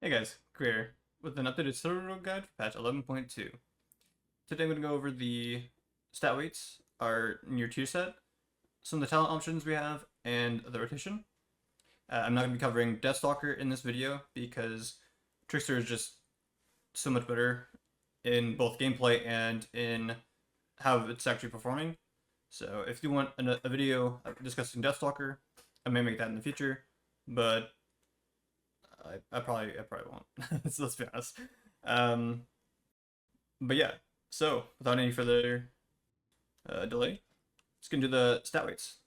Hey guys, Greer, with an updated Subtlety Rogue guide for patch 11.2. Today I'm going to go over the stat weights, our new tier set, some of the talent options we have, and the rotation. I'm not going to be covering Deathstalker in this video because Trickster is just so much better in both gameplay and in how it's actually performing. So if you want a video discussing Deathstalker, I may make that in the future, but I probably won't. So let's be honest. But yeah, so without any further delay, let's get into the stat weights.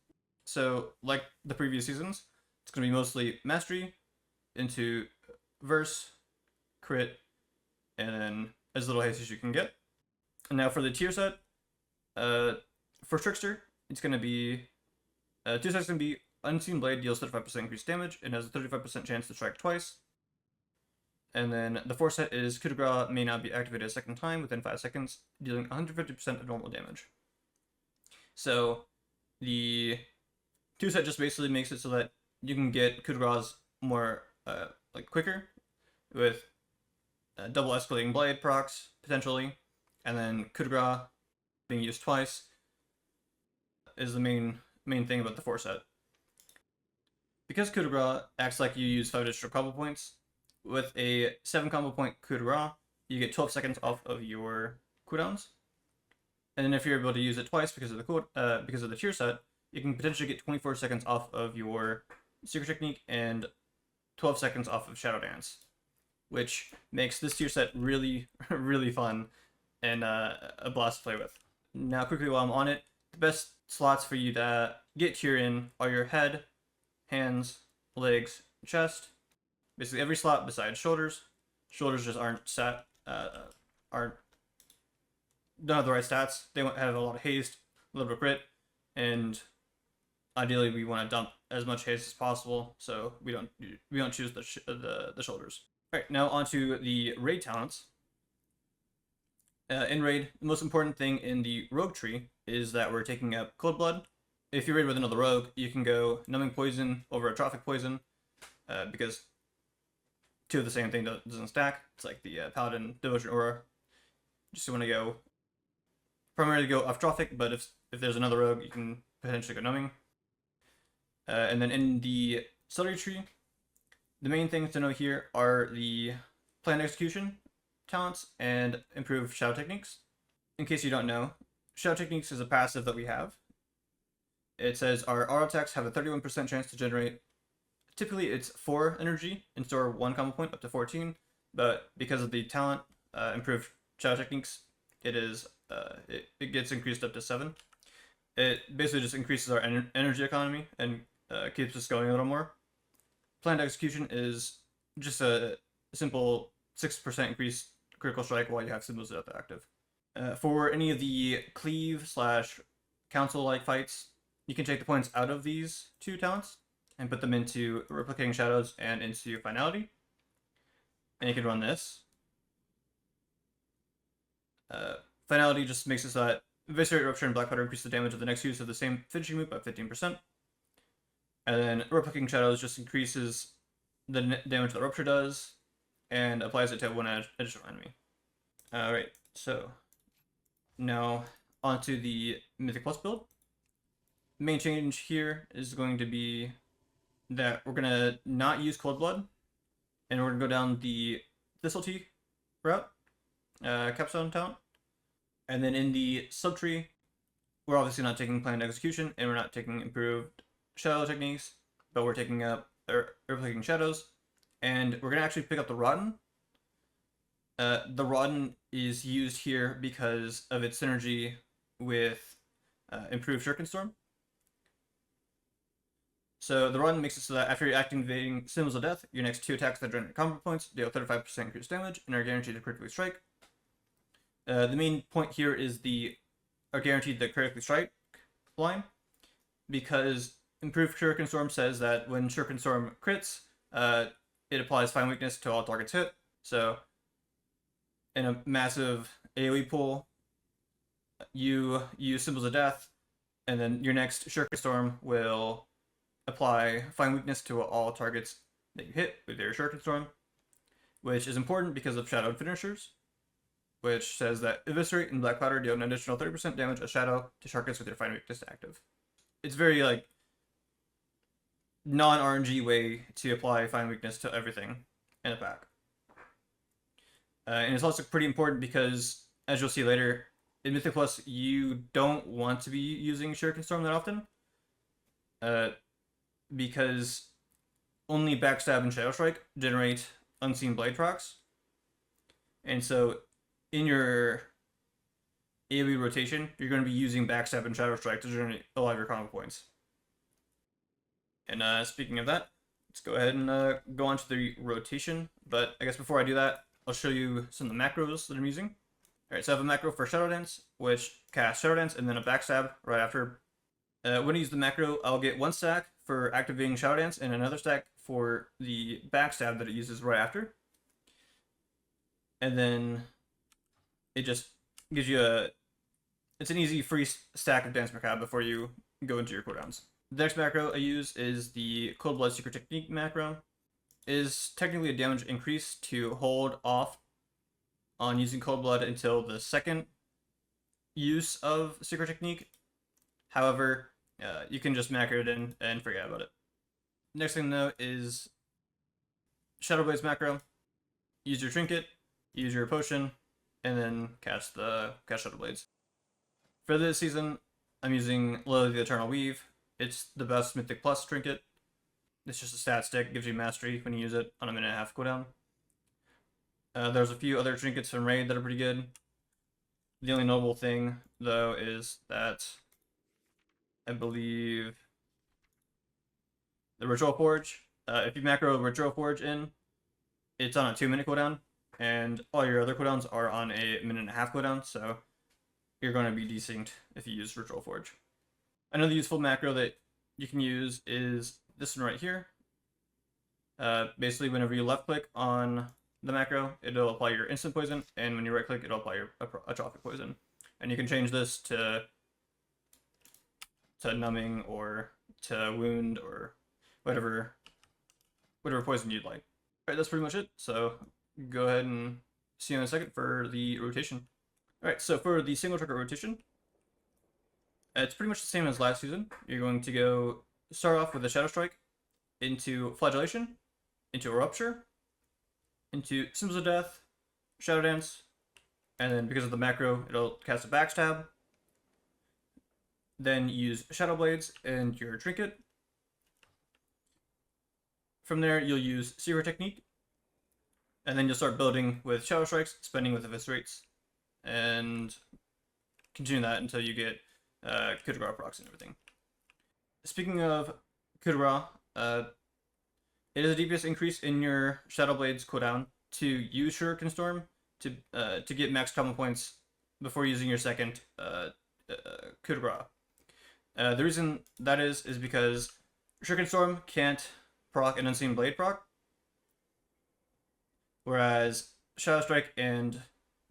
So like the previous seasons, it's going to be mostly mastery into verse, crit, and then as little haste as you can get. And now for the tier set, for Trickster, it's going to be tier set's going to be Unseen Blade deals 35% increased damage and has a 35% chance to strike twice. And then the 4 set is Coup de Grace may not be activated a second time within 5 seconds, dealing 150% of normal damage. So the 2 set just basically makes it so that you can get Coup de Grace more quicker with double escalating blade procs potentially, and then Coup de Grace being used twice is the main thing about the 4 set. Because Coup de Grace acts like you use 5 additional combo points, with a 7 combo point Coup de Grace, you get 12 seconds off of your cooldowns. And then if you're able to use it twice because of the tier set, you can potentially get 24 seconds off of your Secret Technique and 12 seconds off of Shadow Dance, which makes this tier set really, really fun and a blast to play with. Now, quickly while I'm on it, the best slots for you to get tier in are your head, hands, legs, chest. Basically every slot besides shoulders. Shoulders just aren't don't have the right stats. They won't have a lot of haste, a little bit of crit, and ideally we want to dump as much haste as possible, so we don't choose the shoulders. All right, now onto the raid talents. In raid, the most important thing in the rogue tree is that we're taking up Cold Blood. If you raid with another rogue, you can go Numbing Poison over Atrophic Poison, because 2 of the same thing doesn't stack. It's like the Paladin Devotion Aura. Just want to go primarily go Atrophic, but if there's another rogue, you can potentially go Numbing. And then in the Subtlety tree, the main things to know here are the Planned Execution talents and improved Shadow Techniques. In case you don't know, Shadow Techniques is a passive that we have. It says our auto attacks have a 31% chance to generate. Typically it's 4 energy and store 1 combo point up to 14, but because of the talent improved Shadow Techniques, it gets increased up to 7. It basically just increases our energy economy and keeps us going a little more. Planned Execution is just a simple 6% increased critical strike while you have Symbols of Death active. For any of the Cleave / Council-like fights, you can take the points out of these 2 talents and put them into Replicating Shadows and into Finality. And you can run this. Finality just makes it so that Eviscerate, Rupture, and Black Powder increase the damage of the next use of the same finishing move by 15%. And then Replicating Shadows just increases the damage that Rupture does and applies it to 1 additional enemy. Alright, so now onto the Mythic Plus build. The main change here is going to be that we're going to not use Cold Blood, and we're going to go down the Subtlety route, Capstone talent. And then in the subtree, we're obviously not taking Planned Execution, and we're not taking improved Shadow Techniques, but we're taking up Replicating Shadows, and we're going to actually pick up the Rotten. The Rotten is used here because of its synergy with improved Shuriken Storm. So the Rotten makes it so that after you're activating Symbols of Death, your next 2 attacks that generate combo points deal 35% increased damage and are guaranteed to critically strike. The main point here is are guaranteed the critically strike line, because improved Shuriken Storm says that when Shuriken Storm crits, it applies Fine Weakness to all targets hit. So in a massive AoE pool, you use Symbols of Death, and then your next Shuriken Storm will apply Fine Weakness to all targets that you hit with your Shuriken Storm. which is important because of shadowed finishers, which says that Eviscerate and Black Powder deal an additional 30% damage a shadow to targets with your Find Weakness active. It's very like non-RNG way to apply Find Weakness to everything in a pack. And it's also pretty important because, as you'll see later, in Mythic Plus, you don't want to be using Shuriken Storm that often. Because only Backstab and Shadowstrike generate Unseen Blade procs. And so, in your AoE rotation, you're going to be using Backstab and Shadowstrike to generate a lot of your combo points. And speaking of that, let's go ahead and go on to the rotation. But I guess before I do that, I'll show you some of the macros that I'm using. Alright, so I have a macro for Shadow Dance, which casts Shadow Dance and then a Backstab right after. When I use the macro, I'll get 1 stack for activating Shadow Dance and another stack for the Backstab that it uses right after. And then it just gives you it's an easy free stack of Dance Macabre before you go into your cooldowns. The next macro I use is the Cold Blood Secret Technique macro. It is technically a damage increase to hold off on using Cold Blood until the second use of Secret Technique. However, you can just macro it in and forget about it. Next thing to know is Shadow Blades macro. Use your Trinket, use your potion, and then cast Shadow Blades. For this season, I'm using Lily the Eternal Weave. It's the best Mythic Plus Trinket. It's just a stat stick, gives you mastery when you use it on a 1.5 cooldown. There's a few other trinkets from Raid that are pretty good. The only notable thing, though, is that I believe the Ritual Forge, if you macro Ritual Forge in, it's on a 2-minute cooldown, and all your other cooldowns are on a 1.5 cooldown, so you're going to be desynced if you use Ritual Forge. Another useful macro that you can use is this one right here. Basically, whenever you left click on the macro, it'll apply your instant poison, and when you right click, it'll apply your atrophic poison. And you can change this to numbing or to wound or whatever poison you'd like. Alright, that's pretty much it. So go ahead and see you in a second for the rotation. Alright, so for the single trigger rotation, it's pretty much the same as last season. You're going to start off with a Shadow Strike, into Flagellation, into a Rupture, into Symbols of Death, Shadow Dance, and then because of the macro, it'll cast a Backstab. Then use Shadow Blades and your Trinket. From there, you'll use Secret Technique, and then you'll start building with Shadow Strikes, spending with Eviscerates, and continue that until you get Coup de Grace procs and everything. Speaking of Coup de Grace, it is a DPS increase in your Shadow Blades cooldown to use Shuriken Storm to get max combo points before using your second Coup de Grace. The reason that is because Shuriken Storm can't proc an Unseen Blade proc, whereas Shadow Strike and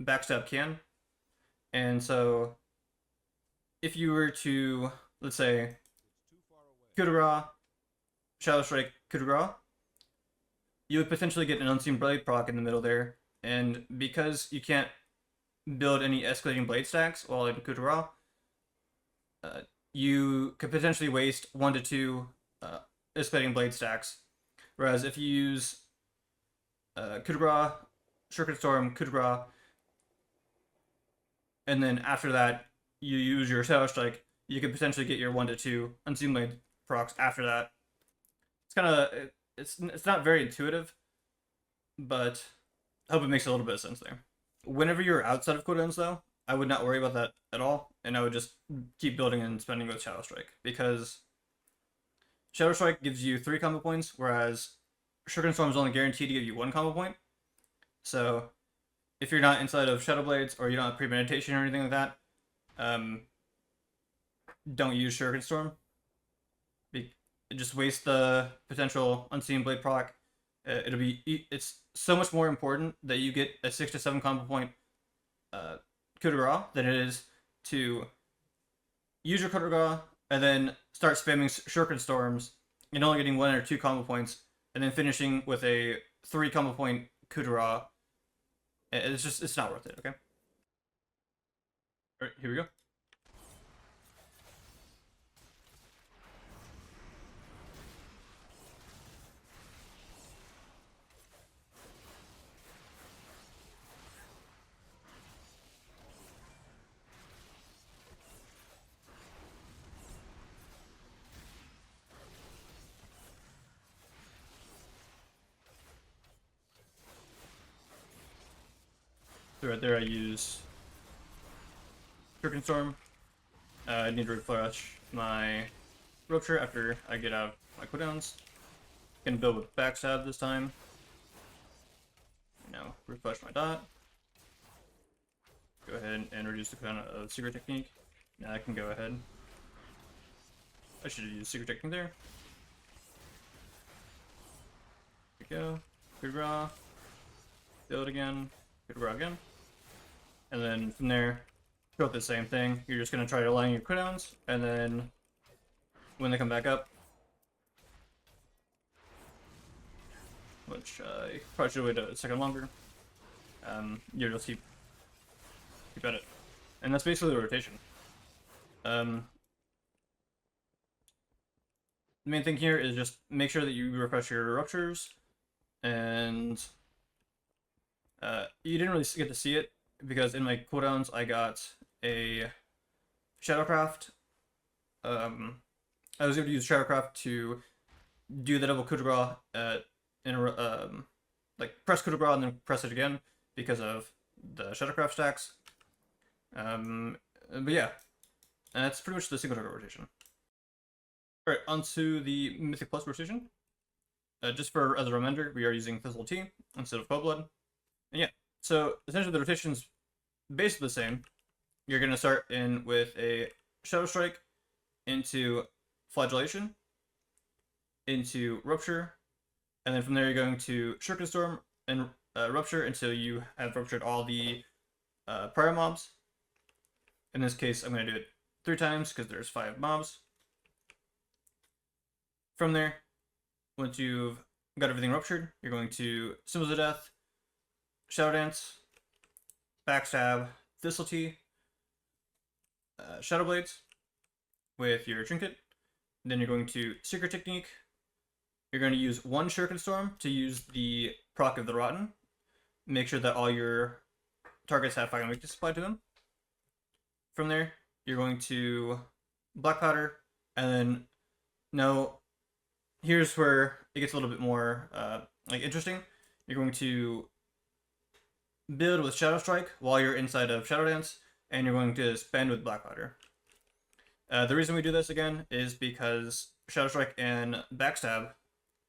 Backstab can. And so, if you were to, let's say, Coup de Grace, Shadow Strike, Coup de Grace, you would potentially get an Unseen Blade proc in the middle there, and because you can't build any escalating blade stacks while in Coup de Grace, you could potentially waste 1 to 2 escalating blade stacks. Whereas if you use Coup de Grace, Shuriken Storm, Coup de Grace, and then after that you use your Shadow Strike, you could potentially get your 1 to 2 Unseen Blade procs after that. It's kind of it's not very intuitive, but I hope it makes a little bit of sense there. Whenever you're outside of cooldowns, though, I would not worry about that at all, and I would just keep building and spending with Shadow Strike, because Shadow Strike gives you 3 combo points, whereas Shuriken Storm is only guaranteed to give you 1 combo point. So if you're not inside of Shadow Blades, or you don't have premeditation or anything like that, don't use Shuriken Storm. Just waste the potential Unseen Blade proc. It's so much more important that you get a 6 to 7 combo point Coup de Grace than it is to use your Coup de Grace and then start spamming Shuriken Storms and only getting 1 or 2 combo points, and then finishing with a 3 combo point coup de grace. It's not worth it. Okay. All right, here we go. So right there, I use Shuriken Storm. I need to refresh my Rupture after I get out of my cooldowns. Gonna build with Backstab this time. Now refresh my dot. Go ahead and reduce the cooldown of Secret Technique. Now I can go ahead. I should have used Secret Technique there. There we go. Coup de grace. Build again. Coup de grace again. And then from there, go with the same thing. You're just gonna try to align your cooldowns, and then when they come back up, which I probably should wait a second longer, you'll just keep at it. And that's basically the rotation. The main thing here is just make sure that you refresh your ruptures, and you didn't really get to see it because in my cooldowns I got a Shadowcraft. I was able to use Shadowcraft to do the double coup de grace like press coup de grace and then press it again because of the Shadowcraft stacks. But yeah, that's pretty much the single target rotation. Alright, onto the Mythic Plus rotation. Just as a reminder, we are using Subtlety instead of Cold-Blood. And yeah, so essentially the rotation's basically the same. You're going to start in with a Shadowstrike into Flagellation, into Rupture, and then from there you're going to Shuriken Storm and Rupture until you have ruptured all the prior mobs. In this case, I'm going to do it 3 times because there's 5 mobs. From there, once you've got everything ruptured, you're going to Symbols of Death, Shadow Dance, Backstab, Subtlety, Shadow Blades with your Trinket. Then you're going to Secret Technique. You're going to use 1 Shuriken Storm to use the proc of the Rotten. Make sure that all your targets have Fire and Weakness applied to them. From there, you're going to Black Powder, and then now here's where it gets a little bit more interesting. You're going to build with Shadow Strike while you're inside of Shadow Dance, and you're going to spend with Black Powder. The reason we do this again is because Shadow Strike and Backstab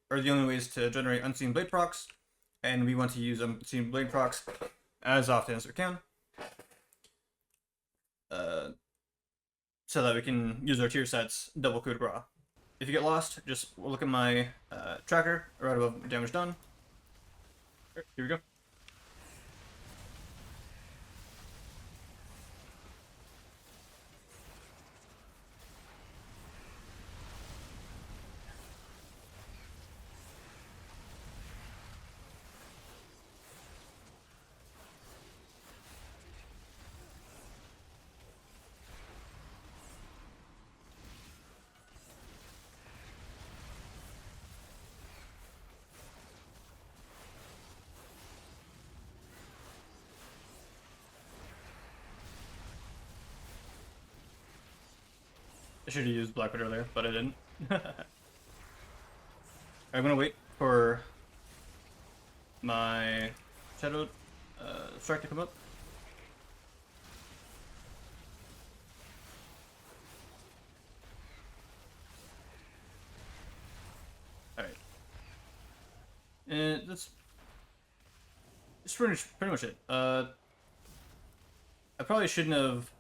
are the only ways to generate Unseen Blade procs, and we want to use Unseen Blade procs as often as we can. So that we can use our tier sets double coup de grace. If you get lost, just look at my tracker right above damage done. Here we go. I should have used Blackwood earlier, but I didn't. I'm gonna wait for my Shadow Strike to come up. Alright. And that's pretty much it. I probably shouldn't have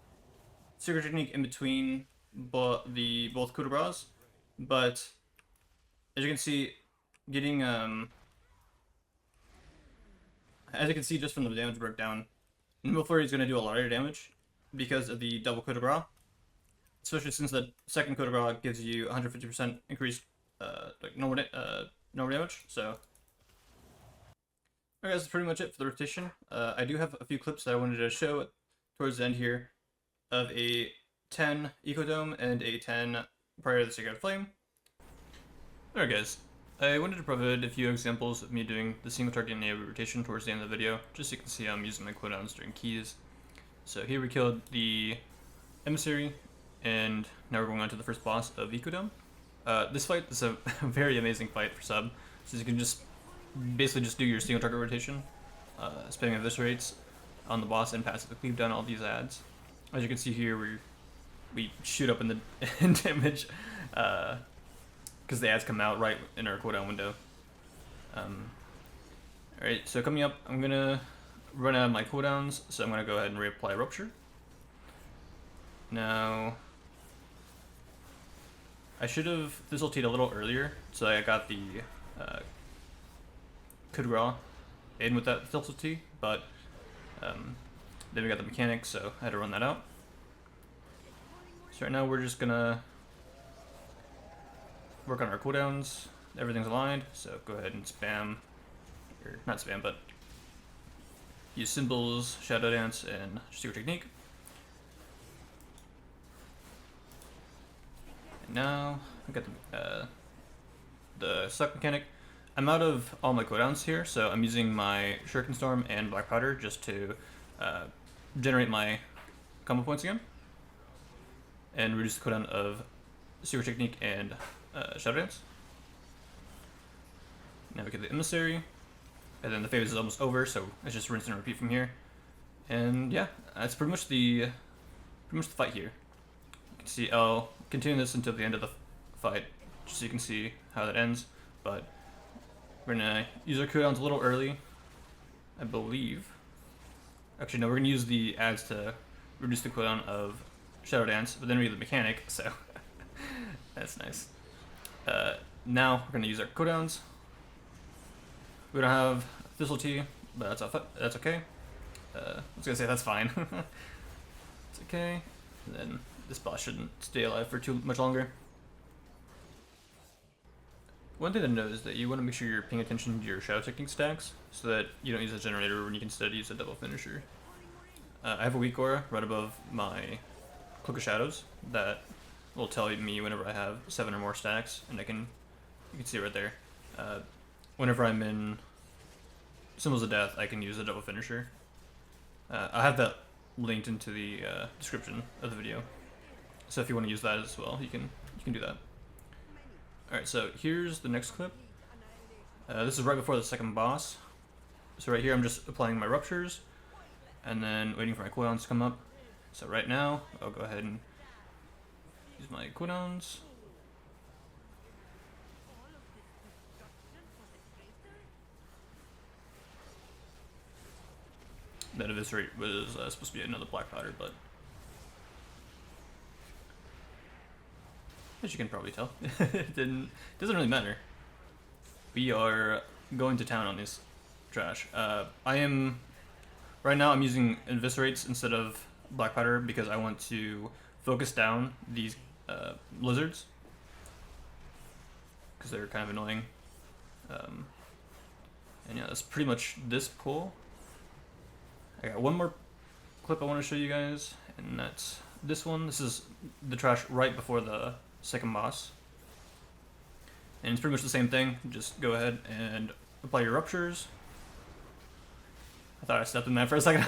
Secret Technique in between both coup de grace, but as you can see, getting as you can see just from the damage breakdown, Nimble Flurry is going to do a lot of damage because of the double coup de grace, especially since the second coup de grace gives you 150% increased normal damage. So, Alright, that's pretty much it for the rotation. I do have a few clips that I wanted to show towards the end here of a 10 Ecodome and a 10 Priory of the Sacred Flame. Alright guys, I wanted to provide a few examples of me doing the single target AoE rotation towards the end of the video, just so you can see how I'm using my cooldowns during keys. So here we killed the Emissary, and now we're going on to the first boss of Ecodome. This fight is a very amazing fight for sub, since you can just basically just do your single target rotation, spamming eviscerates on the boss and passive the Cleave down all these adds. As you can see here, we shoot up in the in damage, because the ads come out right in our cooldown window. Alright, so coming up, I'm gonna run out of my cooldowns, so I'm gonna go ahead and reapply Rupture. Now, I should have Thistleteed a little earlier, so I got the Coup de Grace in with that Thistleteed, but then we got the mechanic, so I had to run that out. So right now we're just gonna work on our cooldowns. Everything's aligned, so go ahead and spam, or not spam, but use Symbols, Shadow Dance, and Secret Technique. And now I got the suck mechanic. I'm out of all my cooldowns here, so I'm using my Shuriken Storm and Black Powder just to generate my combo points again, and reduce the cooldown of Secret Technique and Shadow Dance. Now we get the Emissary, and then the phase is almost over, so it's just rinse and repeat from here. And yeah, that's pretty much the fight here. You can see I'll continue this until the end of the fight, just so you can see how that ends. But we're gonna use our cooldowns a little early, I believe. Actually, no, we're gonna use the ads to reduce the cooldown of Shadow Dance, but then we get the mechanic, so that's nice. Now we're gonna use our cooldowns. We don't have Thistleteed, but that's okay. I was gonna say that's fine. It's okay. And then this boss shouldn't stay alive for too much longer. One thing to note is that you want to make sure you're paying attention to your Shadow Technique stacks, so that you don't use a generator when you can instead use a double finisher. I have a weak aura right above my Cloak of Shadows that will tell me whenever I have 7 or more stacks, and you can see it right there. Whenever I'm in Symbols of Death, I can use a double finisher. I have that linked into the description of the video, so if you want to use that as well, you can do that. Alright, so here's the next clip. This is right before the second boss. So right here I'm just applying my Ruptures, and then waiting for my cooldowns to come up. So right now, I'll go ahead and use my cooldowns. That Eviscerate was supposed to be another Black Powder, but as you can probably tell, it doesn't really matter. We are going to town on this trash. Right now I'm using Eviscerates instead of Black Powder because I want to focus down these lizards, because they're kind of annoying. And yeah, that's pretty much this pull. I got one more clip I want to show you guys, and that's this one. This is the trash right before the second boss, and it's pretty much the same thing. Just go ahead and apply your Ruptures. I thought I stepped in that for a second.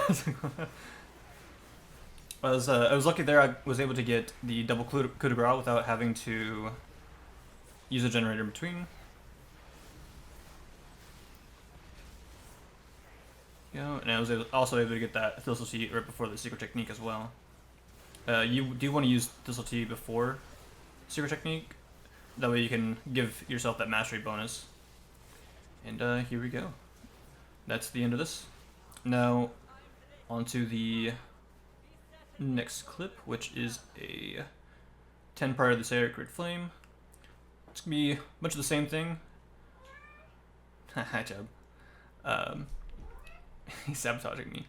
I was lucky there. I was able to get the double Coup de Grace without having to use a generator in between. And I was also able to get that Thistleteed right before the Secret Technique as well. You do want to use Thistleteed before Secret Technique, that way you can give yourself that mastery bonus. And here we go. That's the end of this. Now, onto the next clip, which is a 10 Priory of the Sacred Flame. It's gonna be much of the same thing. Hi, Chubbz. He's sabotaging me.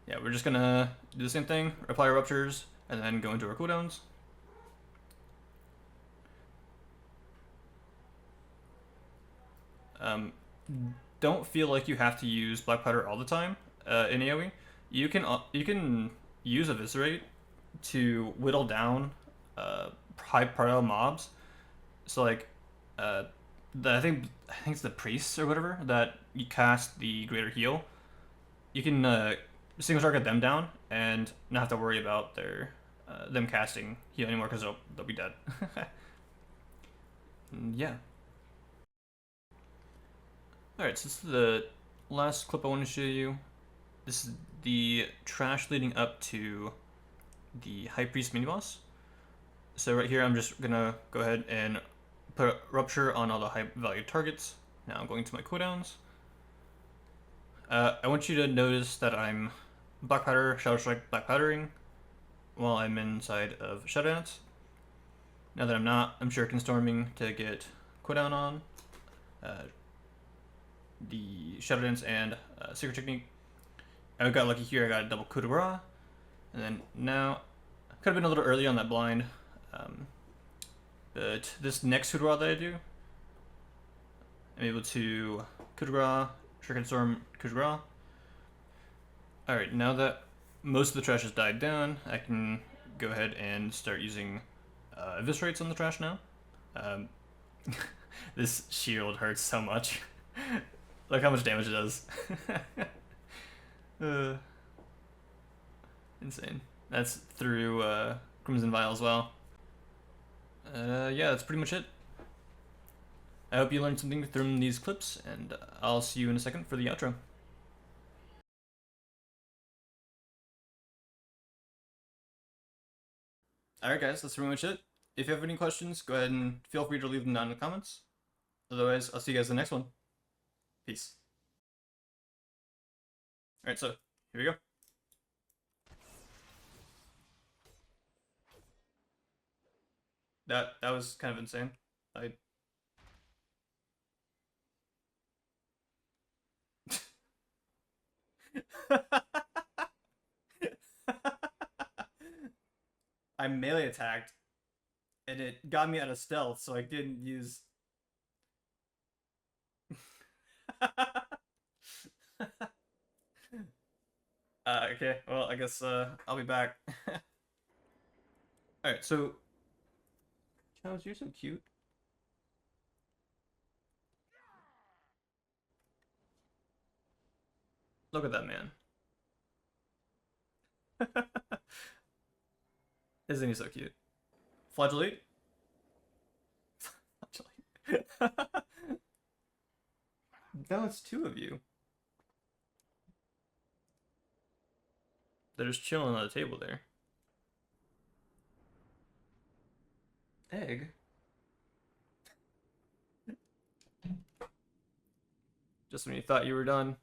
Yeah, we're just gonna do the same thing, apply our Ruptures, and then go into our cooldowns. don't feel like you have to use Black Powder all the time in AoE. You can use Eviscerate to whittle down high priority mobs. So like, uh, I think it's the priests or whatever that you cast the greater heal. You can single target them down and not have to worry about them casting heal anymore because they'll be dead. Yeah. All right. So this is the last clip I want to show you. This is the trash leading up to the High Priest mini boss. So right here, I'm just gonna go ahead and put Rupture on all the high value targets. Now I'm going to my cooldowns. I want you to notice that I'm Black Powder, Shadowstrike, Black Powdering while I'm inside of Shadowdance. Now that I'm not, I'm Shuriken Storming to get cooldown on the Shadowdance and Secret Technique. I got lucky here, I got a double coup de grace. And then now, could have been a little early on that blind. But this next coup de grace that I do, I'm able to coup de grace, Shuriken Storm, coup de grace. Alright, now that most of the trash has died down, I can go ahead and start using Eviscerates on the trash now. This shield hurts so much. Look how much damage it does. Insane. That's through Crimson Vial as well. Yeah, that's pretty much it. I hope you learned something from these clips, and I'll see you in a second for the outro. Alright guys, that's pretty much it. If you have any questions, go ahead and feel free to leave them down in the comments. Otherwise, I'll see you guys in the next one. Peace. Alright, so, here we go. That was kind of insane. I melee attacked, and it got me out of stealth, so I didn't use... Okay, well, I guess I'll be back. Alright, so... Chubbz, you're so cute. Look at that man. Isn't he so cute? Flagellate? Flagellate. No, it's two of you. They're just chilling on the table there. Egg? Just when you thought you were done.